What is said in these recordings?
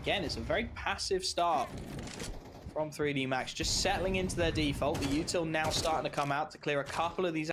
again, it's a very passive start from 3D Max, just settling into their default. The util now starting to come out to clear a couple of these.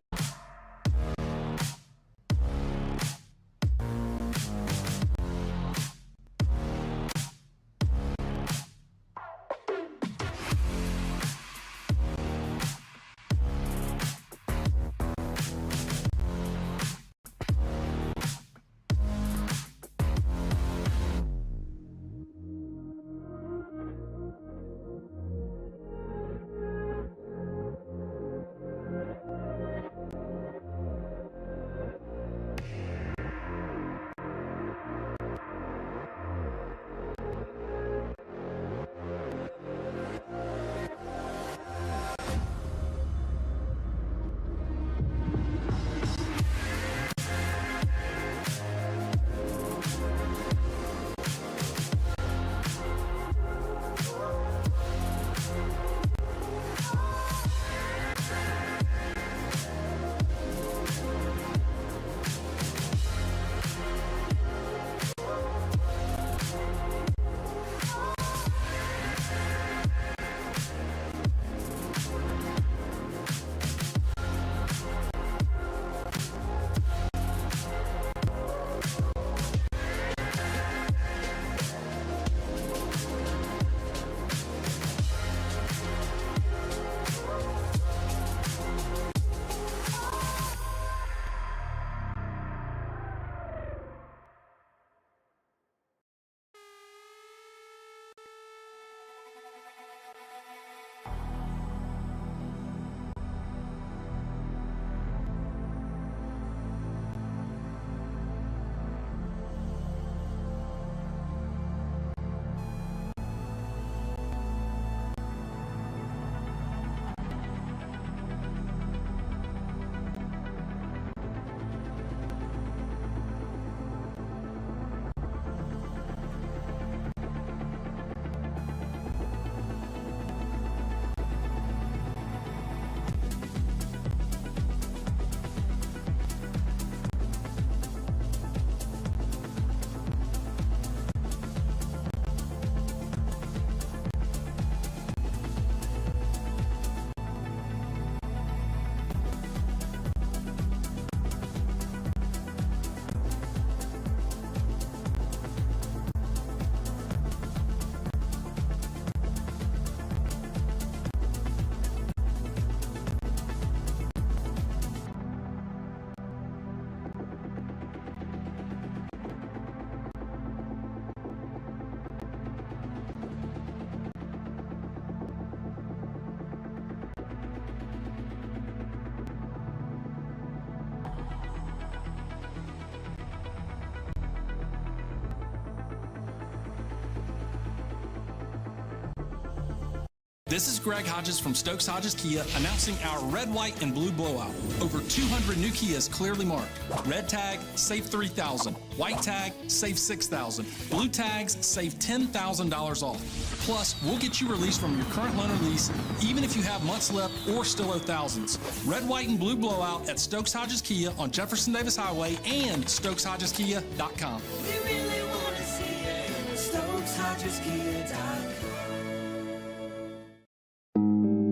This is Greg Hodges from Stokes Hodges Kia announcing our red, white, and blue blowout. Over 200 new Kias clearly marked. Red tag, save $3,000. White tag, save $6,000. Blue tags, save $10,000 off. Plus, we'll get you released from your current loan or lease, even if you have months left or still owe thousands. Red, white, and blue blowout at Stokes Hodges Kia on Jefferson Davis Highway and StokesHodgesKia.com. We really want to see it. StokesHodgesKia.com.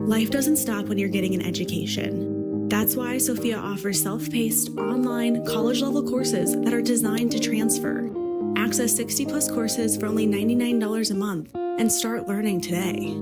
Life doesn't stop when you're getting an education. That's why Sophia offers self-paced, online, college-level courses that are designed to transfer. Access 60-plus courses for only $99 a month and start learning today.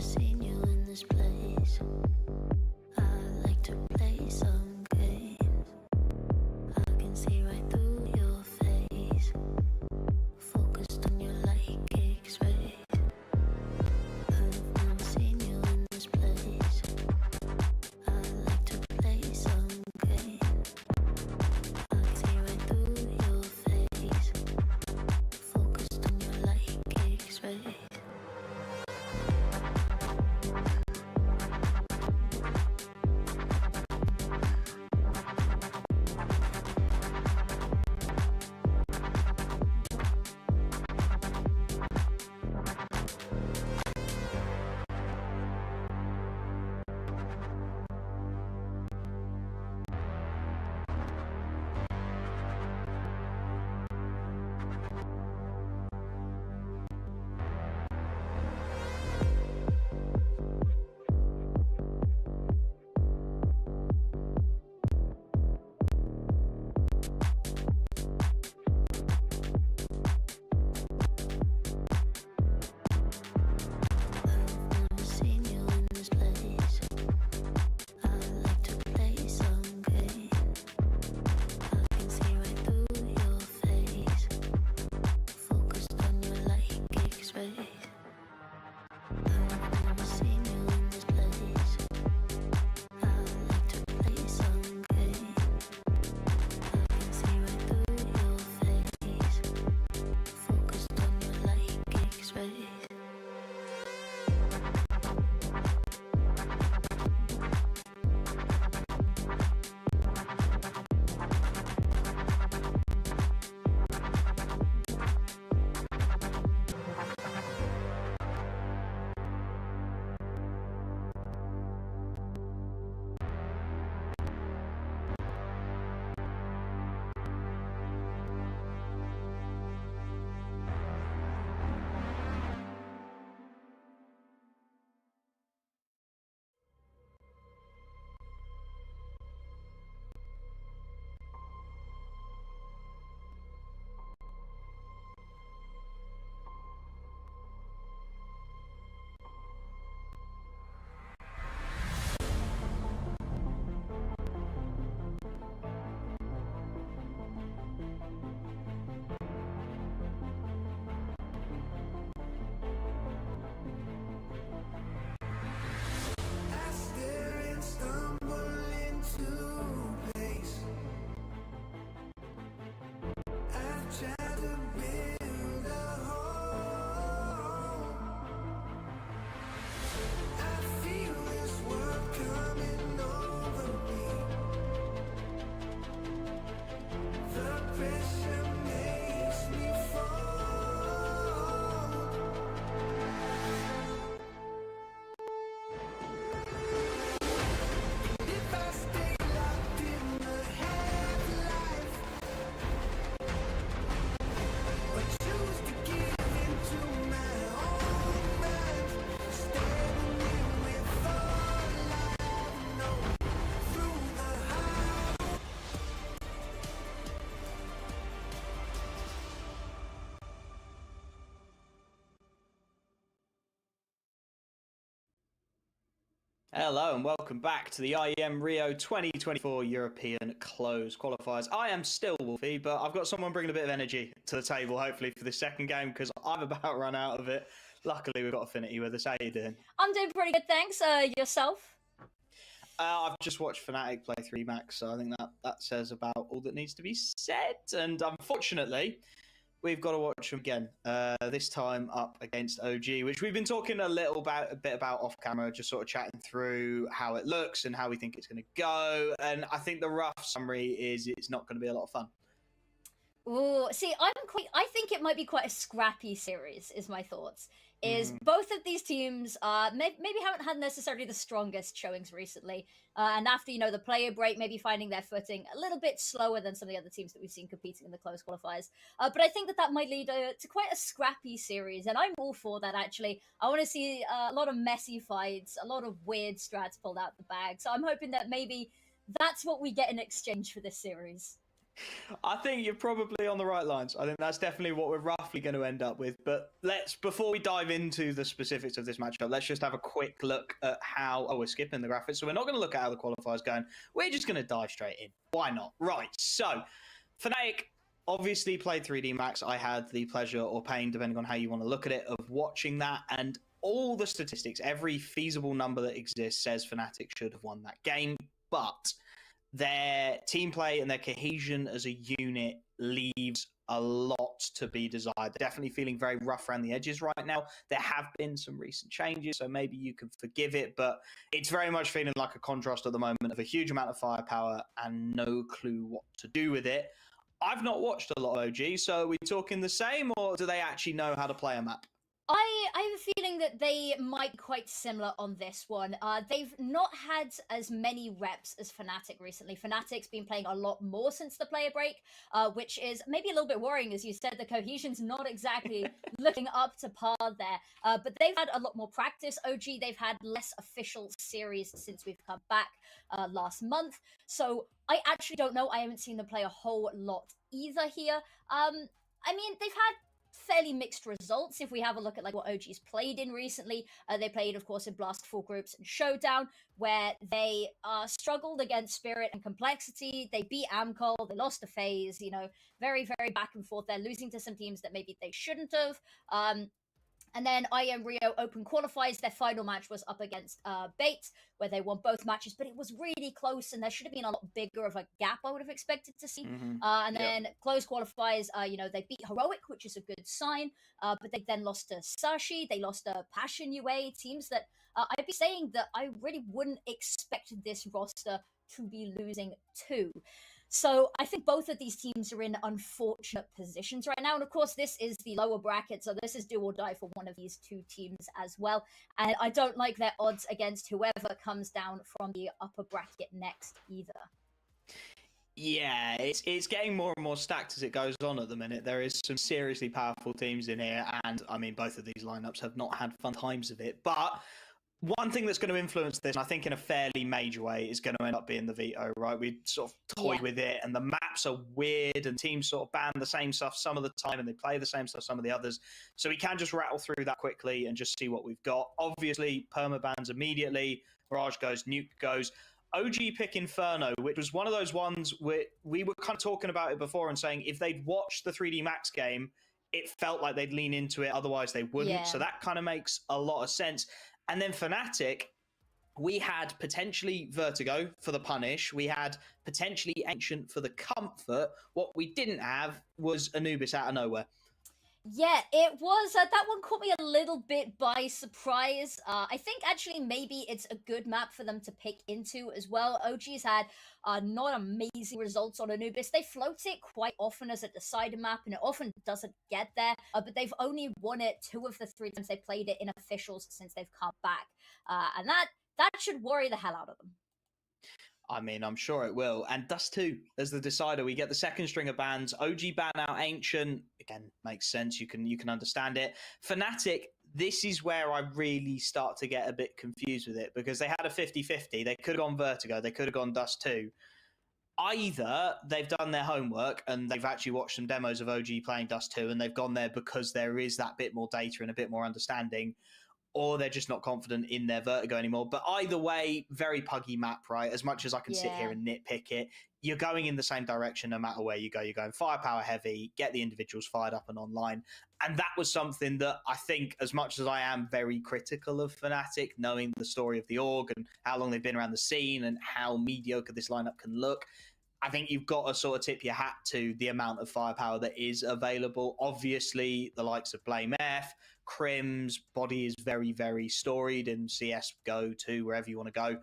seen you in this place. I like to play some games. I can see right through your face, focused on you like X-rays. I've never seen you in this place. I like to play some games. I can see right through your face, focused on you like X-rays. I've never seen you in this place. I like to play some games. I can see right through your face, focused on you like X-rays. I've never seen you in this place. I like to play some games. I can see right through your face, focused on you like X-rays. I stare and stumble into place. I've tried to build a home. I feel this world coming over me. The pressure makes me fall. If I stay locked in the half-life, but choose to give into my own mind, staring in with all I know through the high. Hello and welcome back to the IEM Rio 2024 European Close Qualifiers. I am still Wolfie, but I've got someone bringing a bit of energy to the table, hopefully, for the second game, because I've about run out of it. Luckily, we've got Affinity with us. How you doing? I'm doing pretty good, thanks. Yourself? I've just watched Fnatic play 3 Max, so I think that says about all that needs to be said. And unfortunately, we've got to watch them again. This time up against OG, which we've been talking a bit about off camera, just sort of chatting through how it looks and how we think it's going to go. And I think the rough summary is it's not going to be a lot of fun. Ooh, see, I think it might be quite a scrappy series, is my thoughts. Both of these teams maybe haven't had necessarily the strongest showings recently. And after, the player break, maybe finding their footing a little bit slower than some of the other teams that we've seen competing in the close qualifiers. But I think that might lead to quite a scrappy series. And I'm all for that, actually. I want to see a lot of messy fights, a lot of weird strats pulled out the bag. So I'm hoping that maybe that's what we get in exchange for this series. I think you're probably on the right lines. I think that's definitely what we're roughly going to end up with. But before we dive into the specifics of this matchup, let's just have a quick look at how. Oh, we're skipping the graphics, so we're not going to look at how the qualifiers going. We're just going to dive straight in. Why not? Right. So, Fnatic obviously played 3D Max. I had the pleasure or pain, depending on how you want to look at it, of watching that, and all the statistics, every feasible number that exists says Fnatic should have won that game, but their team play and their cohesion as a unit leaves a lot to be desired. They're definitely feeling very rough around the edges right now. There have been some recent changes, so maybe you can forgive it, but it's very much feeling like a contrast at the moment of a huge amount of firepower and no clue what to do with it. I've not watched a lot of OG, so are we talking the same, or do they actually know how to play a map? I have a feeling that they might be quite similar on this one. They've not had as many reps as Fnatic recently. Fnatic's been playing a lot more since the player break, which is maybe a little bit worrying. As you said, the cohesion's not exactly looking up to par there. But they've had a lot more practice. OG, they've had less official series since we've come back last month. So I actually don't know. I haven't seen them play a whole lot either here. I mean, they've had fairly mixed results if we have a look at like what OG's played in recently. They played, of course, in Blast Full Groups and Showdown, where they struggled against Spirit and Complexity. They beat Amcol, they lost to FaZe, very, very back and forth. They're losing to some teams that maybe they shouldn't have. And then IEM Rio Open Qualifiers, their final match was up against Bait, where they won both matches, but it was really close, and there should have been a lot bigger of a gap I would have expected to see. And then closed qualifiers, they beat Heroic, which is a good sign, but they then lost to Sashi, they lost to Passion UA, teams that I'd be saying that I really wouldn't expect this roster to be losing to. So I think both of these teams are in unfortunate positions right now. And of course, this is the lower bracket, so this is do or die for one of these two teams as well. And I don't like their odds against whoever comes down from the upper bracket next either. Yeah, it's getting more and more stacked as it goes on at the minute. There is some seriously powerful teams in here, and I mean, both of these lineups have not had fun times of it. But one thing that's going to influence this, and I think in a fairly major way, is going to end up being the veto, right? We sort of toyed with it, and the maps are weird, and teams sort of ban the same stuff some of the time, and they play the same stuff some of the others. So we can just rattle through that quickly and just see what we've got. Obviously, permabans immediately. Mirage goes, Nuke goes. OG pick Inferno, which was one of those ones where we were kind of talking about it before and saying if they'd watched the 3D Max game, it felt like they'd lean into it, otherwise they wouldn't. Yeah. So that kind of makes a lot of sense. And then Fnatic, we had potentially Vertigo for the punish. We had potentially Ancient for the comfort. What we didn't have was Anubis out of nowhere. Yeah, it was. That one caught me a little bit by surprise. I think actually maybe it's a good map for them to pick into as well. OG's had not amazing results on Anubis. They float it quite often as a decider map, and it often doesn't get there. But they've only won it 2 of the 3 times they played it in officials since they've come back. And that should worry the hell out of them. I mean, I'm sure it will. And Dust 2 as the decider. We get the second string of bans. OG ban out Ancient. Again, makes sense. You can understand it. Fnatic, this is where I really start to get a bit confused with it, because they had a 50-50. They could have gone Vertigo. They could have gone Dust 2. Either they've done their homework and they've actually watched some demos of OG playing Dust 2 and they've gone there because there is that bit more data and a bit more understanding, or they're just not confident in their Vertigo anymore. But either way, very puggy map, right? As much as I can sit here and nitpick it, you're going in the same direction no matter where you go. You're going firepower heavy, get the individuals fired up and online. And that was something that I think, as much as I am very critical of Fnatic, knowing the story of the org and how long they've been around the scene and how mediocre this lineup can look, I think you've got to sort of tip your hat to the amount of firepower that is available. Obviously, the likes of Blame F, Crim's body is very, very storied in CS Go to wherever you want to go.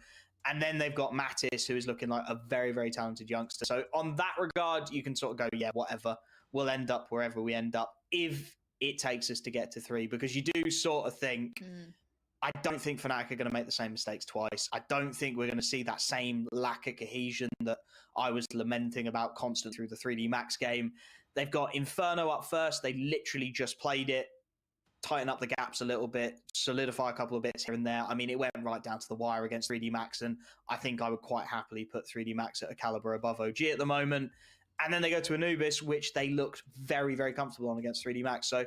And then they've got Mattis, who is looking like a very, very talented youngster. So on that regard, you can sort of go, yeah, whatever. We'll end up wherever we end up if it takes us to get to 3, because you do sort of think, I don't think Fnatic are going to make the same mistakes twice. I don't think we're going to see that same lack of cohesion that I was lamenting about constant through the 3D Max game. They've got Inferno up first. They literally just played it, tighten up the gaps a little bit, solidify a couple of bits here and there. I mean, it went right down to the wire against 3D Max, and I think I would quite happily put 3D Max at a caliber above OG at the moment. And then they go to Anubis, which they looked very, very comfortable on against 3D Max. So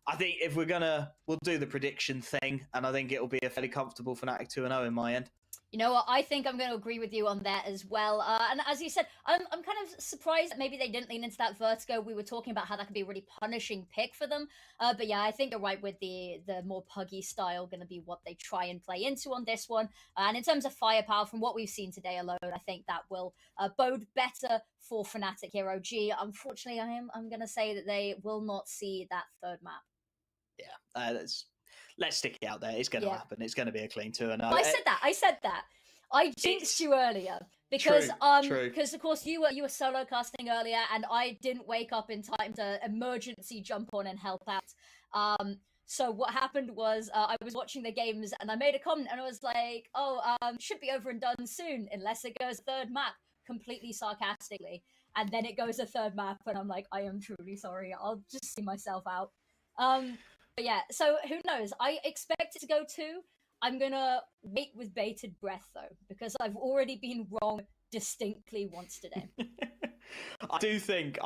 I think if we'll do the prediction thing, and I think it'll be a fairly comfortable Fnatic 2-0 in my end. You know what? I think I'm going to agree with you on that as well. And as you said, I'm kind of surprised that maybe they didn't lean into that vertigo. We were talking about how that could be a really punishing pick for them. But yeah, I think you're right with the more puggy style going to be what they try and play into on this one. And in terms of firepower, from what we've seen today alone, I think that will bode better for Fnatic here, OG. Unfortunately, I'm going to say that they will not see that third map. Yeah, let's stick it out there. It's going to happen. It's going to be a clean 2-0. I said that. I jinxed you earlier because true. Because of course you were solo casting earlier, and I didn't wake up in time to emergency jump on and help out. So what happened was I was watching the games and I made a comment and I was like, should be over and done soon unless it goes third map, completely sarcastically, and then it goes a third map and I'm like, I am truly sorry. I'll just see myself out. But yeah, so who knows? I expect it to go 2. I'm gonna wait with bated breath though, because I've already been wrong distinctly once today. I do think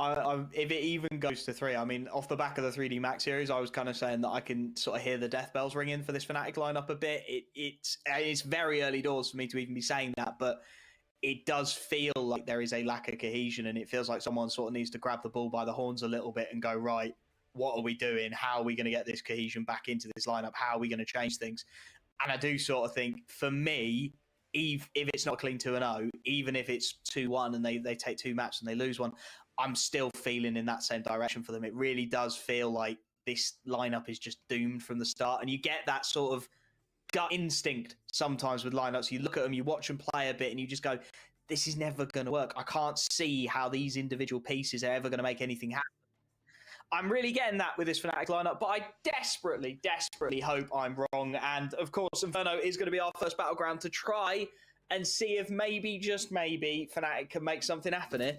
if it even goes to 3, I mean, off the back of the 3D Max series, I was kind of saying that I can sort of hear the death bells ringing for this Fnatic lineup a bit. It's very early doors for me to even be saying that, but it does feel like there is a lack of cohesion, and it feels like someone sort of needs to grab the bull by the horns a little bit and go, right, what are we doing? How are we going to get this cohesion back into this lineup? How are we going to change things? And I do sort of think, for me, if it's not clean 2-0, even if it's 2-1 and they take 2 maps and they lose one, I'm still feeling in that same direction for them. It really does feel like this lineup is just doomed from the start. And you get that sort of gut instinct sometimes with lineups. You look at them, you watch them play a bit, and you just go, this is never going to work. I can't see how these individual pieces are ever going to make anything happen. I'm really getting that with this Fnatic lineup, but I desperately, desperately hope I'm wrong. And of course, Inferno is going to be our first battleground to try and see if maybe, just maybe, Fnatic can make something happen here.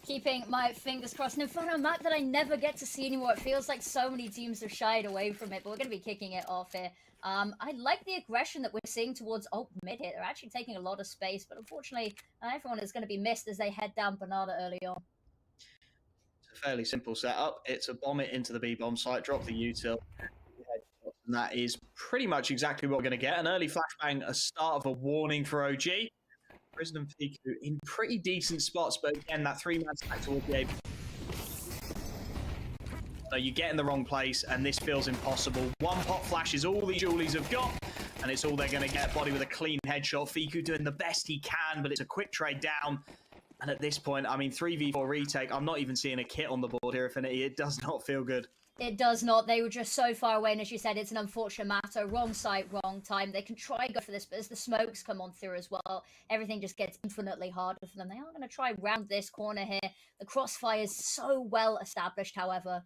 Keeping my fingers crossed. An Inferno map that I never get to see anymore. It feels like so many teams have shied away from it, but we're going to be kicking it off here. I like the aggression that we're seeing towards mid here. They're actually taking a lot of space, but unfortunately, everyone is going to be missed as they head down Banana early on. Fairly simple setup. It's a bomb it into the B-bomb site, drop the util, and that is pretty much exactly what we're going to get. An early flashbang, a start of a warning for OG. Prison and Fiku in pretty decent spots, but again, that 3-man stack towards the A. So you get in the wrong place, and this feels impossible. One pop flash is all the Julies have got, and it's all they're going to get. Body with a clean headshot. Fiku doing the best he can, but it's a quick trade down. And at this point, I mean, 3v4 retake, I'm not even seeing a kit on the board here, Affinity. It does not feel good. It does not. They were just so far away, and as you said, it's an unfortunate matter. Wrong site, wrong time. They can try go for this, but as the smokes come on through as well, everything just gets infinitely harder for them. They are going to try round this corner here. The crossfire is so well established, however.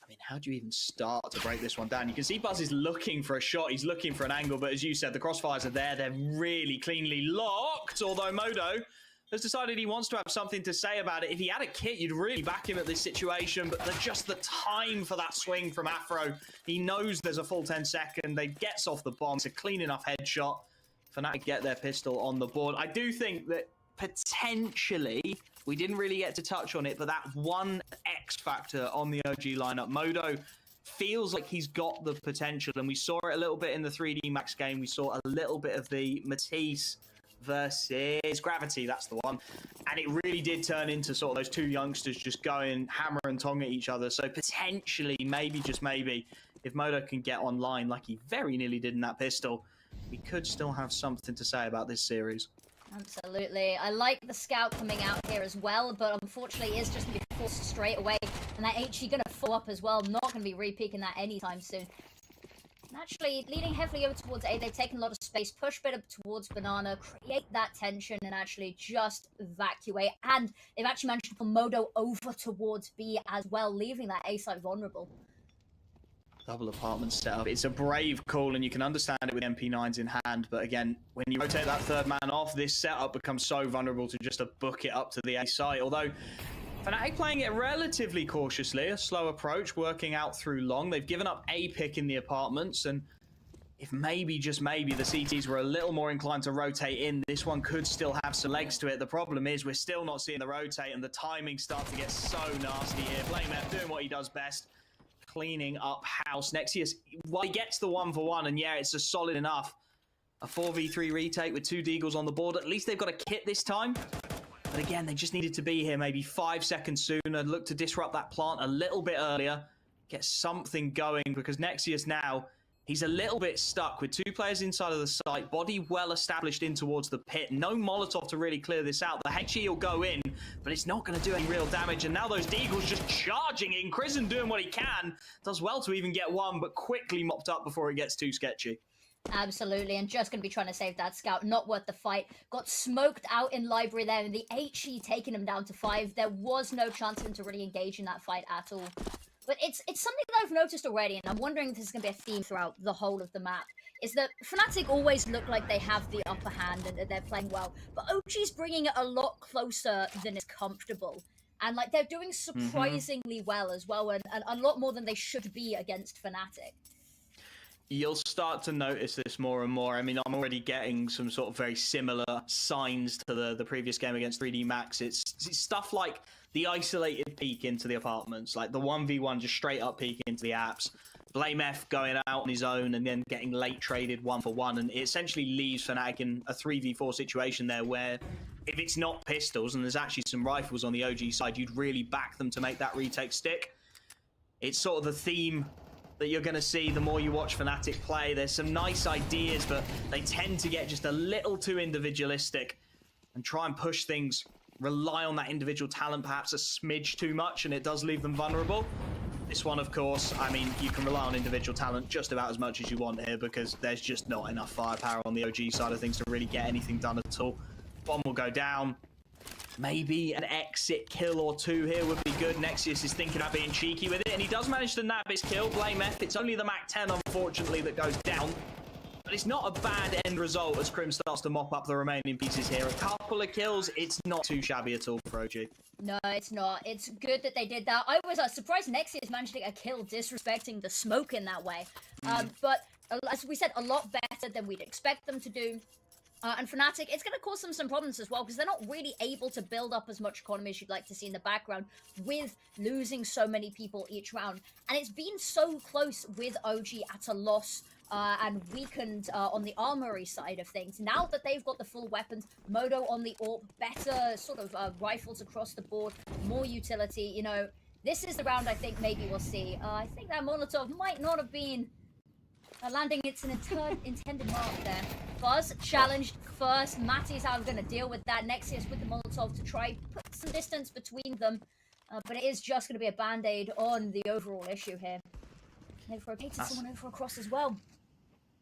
I mean, how do you even start to break this one down? You can see Buzz is looking for a shot. He's looking for an angle, but as you said, the crossfires are there. They're really cleanly locked, although Modo has decided he wants to have something to say about it. If he had a kit, you'd really back him at this situation, but just the time for that swing from Afro. He knows there's a full 10 second. They gets off the bomb. It's a clean enough headshot. Fnatic get their pistol on the board. I do think that potentially, we didn't really get to touch on it, but that one X factor on the OG lineup, Modo feels like he's got the potential, and we saw it a little bit in the 3D Max game. We saw a little bit of the Matisse versus Gravity, that's the one. And it really did turn into sort of those two youngsters just going hammer and tong at each other. So potentially, maybe, just maybe, if Modo can get online like he very nearly did in that pistol, we could still have something to say about this series. Absolutely. I like the scout coming out here as well, but unfortunately it's just going to be forced straight away. And that HE going to fall up as well. Not going to be re-peeking that anytime soon. Actually, leading heavily over towards A, they've taken a lot of space, push bit up towards Banana, create that tension, and actually just evacuate. And they've actually managed to pull Modo over towards B as well, leaving that A site vulnerable. Double apartment setup. It's a brave call, and you can understand it with MP9s in hand. But again, when you rotate that third man off, this setup becomes so vulnerable to just book it up to the A site. Although Fnatic playing it relatively cautiously, a slow approach, working out through long. They've given up A pick in the apartments, and if maybe, just maybe, the CTs were a little more inclined to rotate in, this one could still have some legs to it. The problem is we're still not seeing the rotate, and the timing starts to get so nasty here. BlameF doing what he does best, cleaning up house. Nexius, well, he gets the 1-for-1, and yeah, it's a solid enough. A 4v3 retake with 2 Deagles on the board. At least they've got a kit this time. But again, they just needed to be here maybe 5 seconds sooner, look to disrupt that plant a little bit earlier, get something going, because Nexius now, he's a little bit stuck with 2 players inside of the site, body well established in towards the pit. No Molotov to really clear this out. The HE will go in, but it's not going to do any real damage. And now those Deagles just charging in. Krisen doing what he can. Does well to even get one, but quickly mopped up before it gets too sketchy. Absolutely, and just going to be trying to save that scout. Not worth the fight. Got smoked out in library there, and the HE taking him down to 5. There was no chance for him to really engage in that fight at all. But it's something that I've noticed already, and I'm wondering if this is going to be a theme throughout the whole of the map, is that Fnatic always look like they have the upper hand and that they're playing well, but OG's bringing it a lot closer than is comfortable. And like they're doing surprisingly well as well, and a lot more than they should be against Fnatic. You'll start to notice this more and more. I mean, I'm already getting some sort of very similar signs to the previous game against 3D Max. It's stuff like the isolated peek into the apartments, like the 1v1 just straight up peek into the apps. BlameF going out on his own and then getting late traded 1-for-1, and it essentially leaves Fnatic in a 3v4 situation there where if it's not pistols and there's actually some rifles on the OG side, you'd really back them to make that retake stick. It's sort of the theme that you're going to see the more you watch Fnatic play. There's some nice ideas, but they tend to get just a little too individualistic and try and push things, rely on that individual talent perhaps a smidge too much, and it does leave them vulnerable. This one, of course, I mean, you can rely on individual talent just about as much as you want here, because there's just not enough firepower on the OG side of things to really get anything done at all. Bomb will go down. Maybe an exit kill or 2 here would be good. Nexius is thinking about being cheeky with it, and he does manage to nab his kill. BlameF, it's only the Mac 10, unfortunately, that goes down. But it's not a bad end result as Crim starts to mop up the remaining pieces here. A couple of kills, it's not too shabby at all for OG. No, it's not. It's good that they did that. I was surprised Nexius managed to get a kill disrespecting the smoke in that way. But as we said, a lot better than we'd expect them to do. And Fnatic, it's going to cause them some problems as well, because they're not really able to build up as much economy as you'd like to see in the background with losing so many people each round. And it's been so close with OG at a loss and weakened on the armory side of things. Now that they've got the full weapons, Modo on the AWP, better sort of rifles across the board, more utility, you know, this is the round I think maybe we'll see. I think that Molotov might not have been landing its intended mark there. Fuzz challenged first. Matty's how I'm going to deal with that. Nexius with the Molotov to try put some distance between them. But it is just going to be a band-aid on the overall issue here. They've rotated someone over across as well.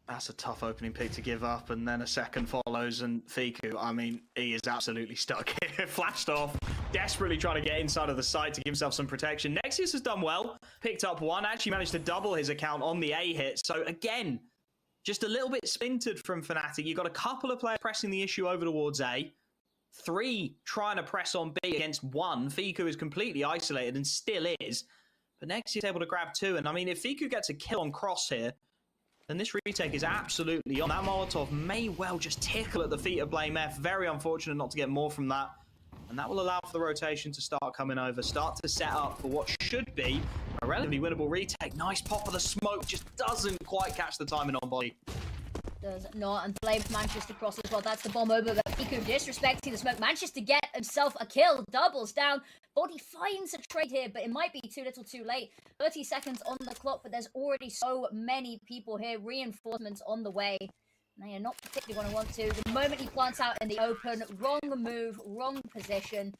That's a tough opening pick to give up, and then a second follows, and Fiku, I mean, he is absolutely stuck here. Flashed off, desperately trying to get inside of the site to give himself some protection. Nexius has done well, picked up 1, actually managed to double his account on the A hit. So again, just a little bit splintered from Fnatic. You've got a couple of players pressing the issue over towards A, 3 trying to press on B against 1. Fiku is completely isolated and still is, but Nexius is able to grab 2. And I mean, if Fiku gets a kill on Cross here, then this retake is absolutely on. That Molotov may well just tickle at the feet of BlameF. Very unfortunate not to get more from that. And that will allow for the rotation to start coming over, start to set up for what should be a relatively winnable retake. Nice pop of the smoke, just doesn't quite catch the timing on body. Does not, and Blame manages to cross as well. That's the bomb over, but Fiku disrespecting the smoke, manages to get himself a kill, doubles down. Body finds a trade here, but it might be too little too late. 30 seconds on the clock, but there's already so many people here. Reinforcements on the way. They are not particularly going to want to. The moment he plants out in the open, wrong move, wrong position.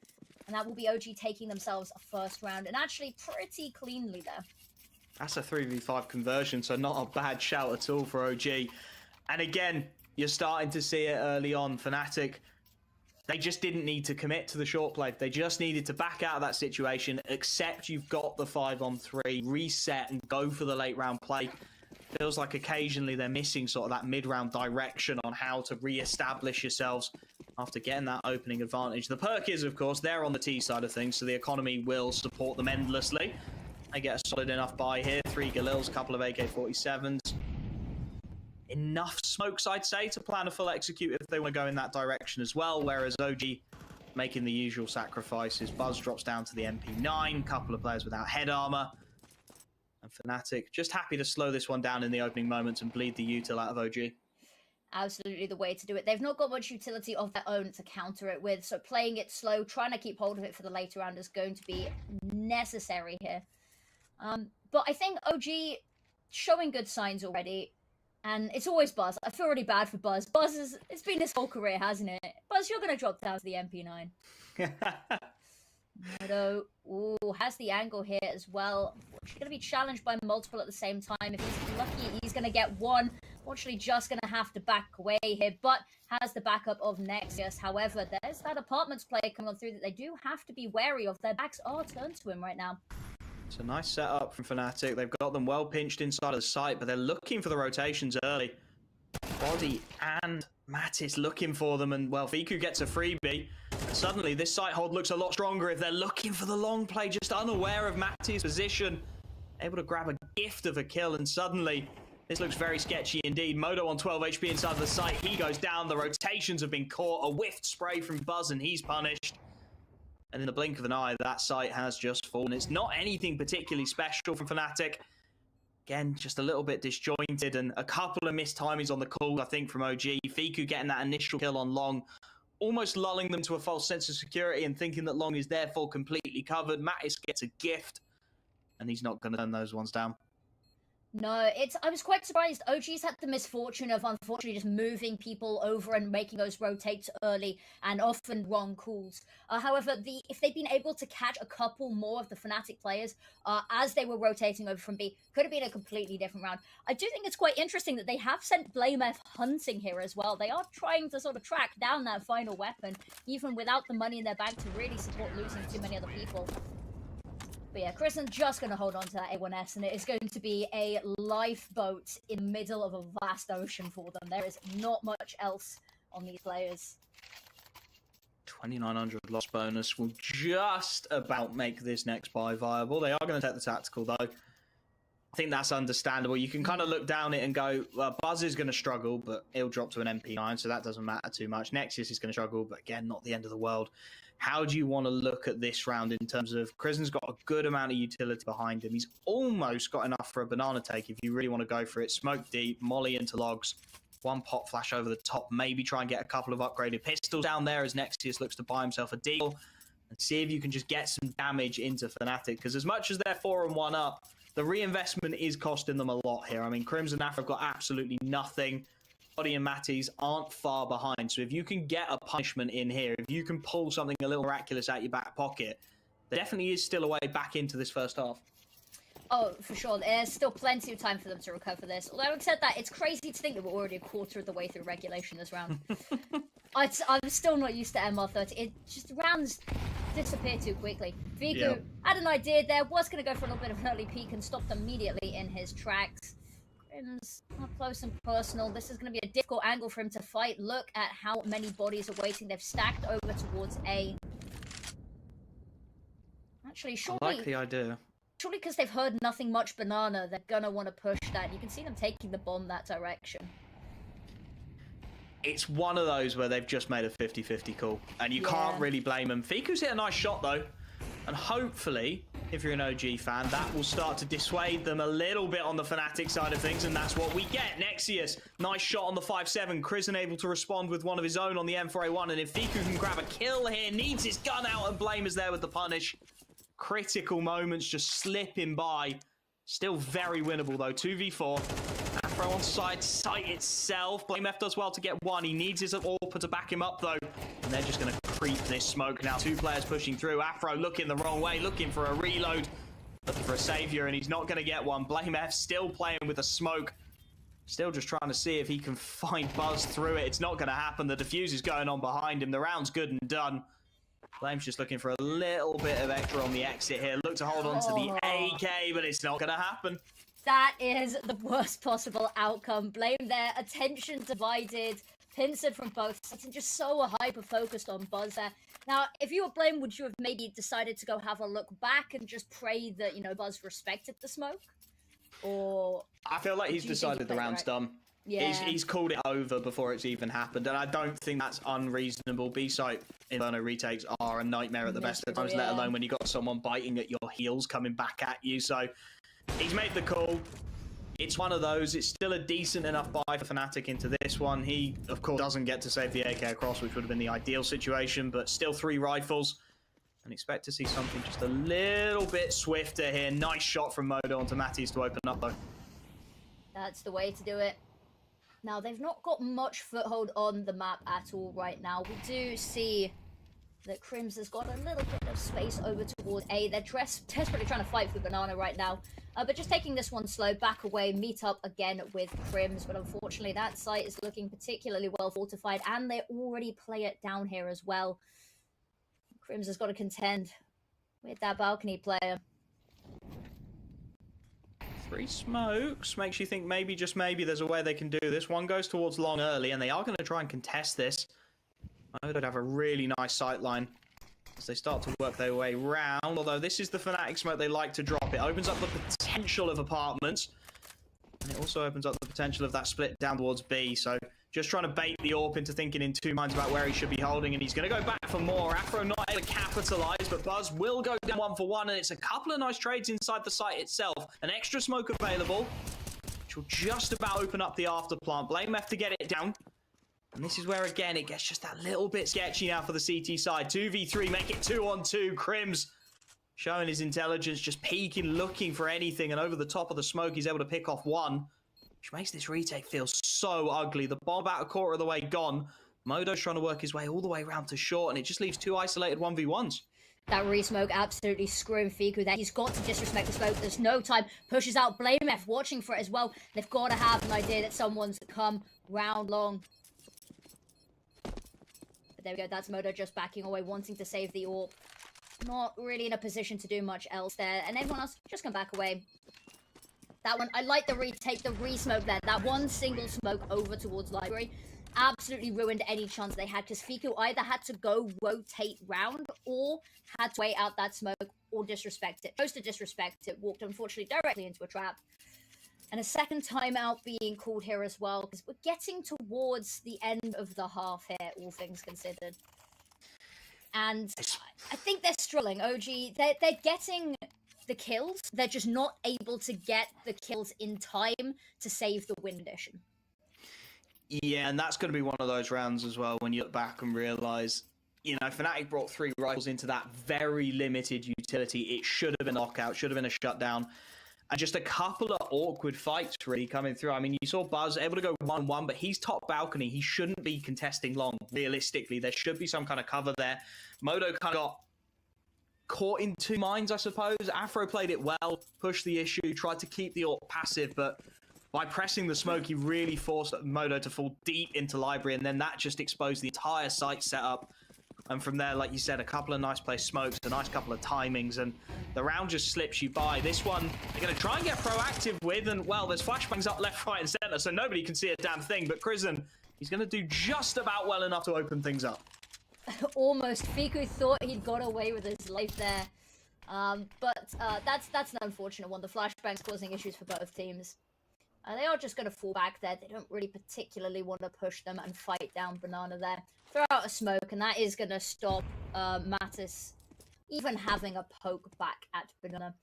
And that will be OG taking themselves a first round, and actually pretty cleanly there. That's a 3v5 conversion, so not a bad shout at all for OG. And again, you're starting to see it early on. Fnatic, they just didn't need to commit to the short play. They just needed to back out of that situation, accept you've got the 5-on-3, reset and go for the late round play. Feels like occasionally they're missing sort of that mid-round direction on how to re-establish yourselves after getting that opening advantage. The perk is, of course, they're on the T side of things, so the economy will support them endlessly. They get a solid enough buy here. 3 Galils, couple of AK-47s. enough smokes, I'd say, to plan a full execute if they want to go in that direction as well, whereas OG making the usual sacrifices. Buzz drops down to the MP9, couple of players without head armor. And Fnatic just happy to slow this one down in the opening moments and bleed the util out of OG. Absolutely the way to do it. They've not got much utility of their own to counter it with, so playing it slow, trying to keep hold of it for the later round is going to be necessary here. But I think OG showing good signs already, and it's always Buzz. I feel really bad for Buzz. It's been his whole career, hasn't it? Buzz, you're going to drop down to the MP9. Moto, has the angle here as well. She's going to be challenged by multiple at the same time. If he's lucky, he's going to get one. Fortunately, just going to have to back away here, but has the backup of Nexus. However, there's that apartments player coming on through that they do have to be wary of. Their backs are turned to him right now. It's a nice setup from Fnatic. They've got them well pinched inside of the site, but they're looking for the rotations early. Body and Mattis looking for them, and well, Fiku gets a freebie. And suddenly, this site hold looks a lot stronger if they're looking for the long play, just unaware of Mattis' position. Able to grab a gift of a kill, and suddenly, this looks very sketchy indeed. Moto on 12 HP inside of the site. He goes down. The rotations have been caught. A whiffed spray from Buzz, and he's punished. And in the blink of an eye, that site has just fallen. It's not anything particularly special from Fnatic. Again, just a little bit disjointed and a couple of missed timings on the call, I think, from OG. Fiku getting that initial kill on Long, almost lulling them to a false sense of security and thinking that Long is therefore completely covered. Mattis gets a gift, and he's not going to turn those ones down. No, I was quite surprised. OG's had the misfortune of, unfortunately, just moving people over and making those rotates early and often wrong calls. However, if they'd been able to catch a couple more of the Fnatic players as they were rotating over from B, could have been a completely different round. I do think it's quite interesting that they have sent BlameF hunting here as well. They are trying to sort of track down that final weapon, even without the money in their bank to really support losing too many other people. But yeah, Kristen's just going to hold on to that A1S, and it is going to be a lifeboat in the middle of a vast ocean for them. There is not much else on these players. 2,900 loss bonus will just about make this next buy viable. They are going to take the tactical, though. I think that's understandable. You can kind of look down it and go, well, Buzz is going to struggle, but he'll drop to an MP9, so that doesn't matter too much. Nexus is going to struggle, but again, not the end of the world. How do you want to look at this round in terms of Kristen's got a good amount of utility behind him. He's almost got enough for a banana take if you really want to go for it. Smoke deep, molly into logs, one pop flash over the top, maybe try and get a couple of upgraded pistols down there as Nexus looks to buy himself a deal and see if you can just get some damage into Fnatic, because as much as they're 4-1 up, the reinvestment is costing them a lot here. I mean, Crimson Afro have got absolutely nothing. Body and Matties aren't far behind. So if you can get a punishment in here, if you can pull something a little miraculous out your back pocket, there definitely is still a way back into this first half. Oh, for sure. There's still plenty of time for them to recover this. Although, having said that, it's crazy to think that we're already a quarter of the way through regulation this round. I'm still not used to MR30. It just rounds disappear too quickly. Viku had an idea there, was going to go for a little bit of an early peek and stopped immediately in his tracks. Grim's up close and personal. This is going to be a difficult angle for him to fight. Look at how many bodies are waiting. They've stacked over towards A. Actually, surely... I like the idea. Surely because they've heard nothing much banana, they're going to want to push that. You can see them taking the bomb that direction. It's one of those where they've just made a 50-50 call, and you can't really blame them. Fiku's hit a nice shot, though, and hopefully, if you're an OG fan, that will start to dissuade them a little bit on the Fnatic side of things, and that's what we get. Nexius, nice shot on the 5-7. Krisen able to respond with one of his own on the M4A1, and if Fiku can grab a kill here, needs his gun out, and Blame is there with the punish. Critical moments just slipping by. Still very winnable, though. 2v4. Afro on site itself. BlameF does well to get one. He needs his AWP to back him up, though. And they're just going to creep this smoke now. Two players pushing through. Afro looking the wrong way, looking for a reload. Looking for a savior, and he's not going to get one. BlameF still playing with the smoke. Still just trying to see if he can find Buzz through it. It's not going to happen. The defuse is going on behind him. The round's good and done. Blame's just looking for a little bit of extra on the exit here. Look to hold on to the AK, but it's not going to happen. That is the worst possible outcome. Blame there, attention divided, pincered from both sides, and just so hyper-focused on Buzz there. Now, if you were Blame, would you have maybe decided to go have a look back and just pray that, you know, Buzz respected the smoke? Or... I feel like he's decided the round's done. Yeah. He's called it over before it's even happened, and I don't think that's unreasonable. B-site Inferno retakes are a nightmare at the best of times, let alone when you got someone biting at your heels coming back at you. So he's made the call. It's one of those. It's still a decent enough buy for Fnatic into this one. He, of course, doesn't get to save the AK across, which would have been the ideal situation, but still 3 rifles. And expect to see something just a little bit swifter here. Nice shot from Modo onto Matties to open up, though. That's the way to do it. Now, they've not got much foothold on the map at all right now. We do see that Crims has got a little bit of space over towards A. They're desperately trying to fight for Banana right now. But just taking this one slow, back away, meet up again with Crims. But unfortunately, that site is looking particularly well fortified, and they already play it down here as well. Crims has got to contend with that balcony player. 3 smokes makes you think maybe, just maybe, there's a way they can do this. One goes towards long early, and they are going to try and contest this. I would have a really nice sight line as they start to work their way round. Although this is the Fnatic smoke they like to drop. It opens up the potential of apartments, and it also opens up the potential of that split down towards B. So just trying to bait the AWP into thinking in 2 minds about where he should be holding, and he's going to go back for more. Afro not able to capitalise, but Buzz will go down 1 for 1, and it's a couple of nice trades inside the site itself. An extra smoke available, which will just about open up the after plant. Blame F to get it down. And this is where, again, it gets just that little bit sketchy now for the CT side. 2v3, make it 2-on-2. Crims showing his intelligence, just peeking, looking for anything, and over the top of the smoke, he's able to pick off 1. Which makes this retake feel so ugly. The bomb about a quarter of the way gone. Modo's trying to work his way all the way around to short, and it just leaves 2 isolated 1v1s. That re-smoke absolutely screwing Fiku there. He's got to disrespect the smoke. There's no time. Pushes out Blame F, watching for it as well. They've got to have an idea that someone's come round long. But there we go. That's Modo just backing away, wanting to save the AWP. Not really in a position to do much else there. And everyone else just come back away. That one, I like the retake, the re-smoke there. That one single smoke over towards Library absolutely ruined any chance they had, because Fiku either had to go rotate round or had to wait out that smoke or disrespect it. Chose to disrespect it, walked unfortunately directly into a trap. And a second timeout being called here as well, because we're getting towards the end of the half here, all things considered. And I think they're struggling. OG, they're getting the kills, they're just not able to get the kills in time to save the win condition. Yeah, and that's going to be one of those rounds as well when you look back and realise, you know, Fnatic brought 3 rifles into that very limited utility. It should have been a knockout, should have been a shutdown. And just a couple of awkward fights really coming through. I mean, you saw Buzz able to go 1-1, but he's top balcony. He shouldn't be contesting long, realistically. There should be some kind of cover there. Modo kind of got caught in 2 minds, I suppose. Afro played it well, pushed the issue, tried to keep the AWP passive, but by pressing the smoke, he really forced Modo to fall deep into Library, and then that just exposed the entire site setup. And from there, like you said, a couple of nice place smokes, a nice couple of timings, and the round just slips you by. This one, they're going to try and get proactive with, and, well, there's flashbangs up left, right, and center, so nobody can see a damn thing. But Krisen, he's going to do just about well enough to open things up. Almost. Fiku thought he'd got away with his life there. But that's an unfortunate one. The flashbangs causing issues for both teams. They are just going to fall back there. They don't really particularly want to push them and fight down Banana there. Throw out a smoke, and that is going to stop Mattis even having a poke back at Banana.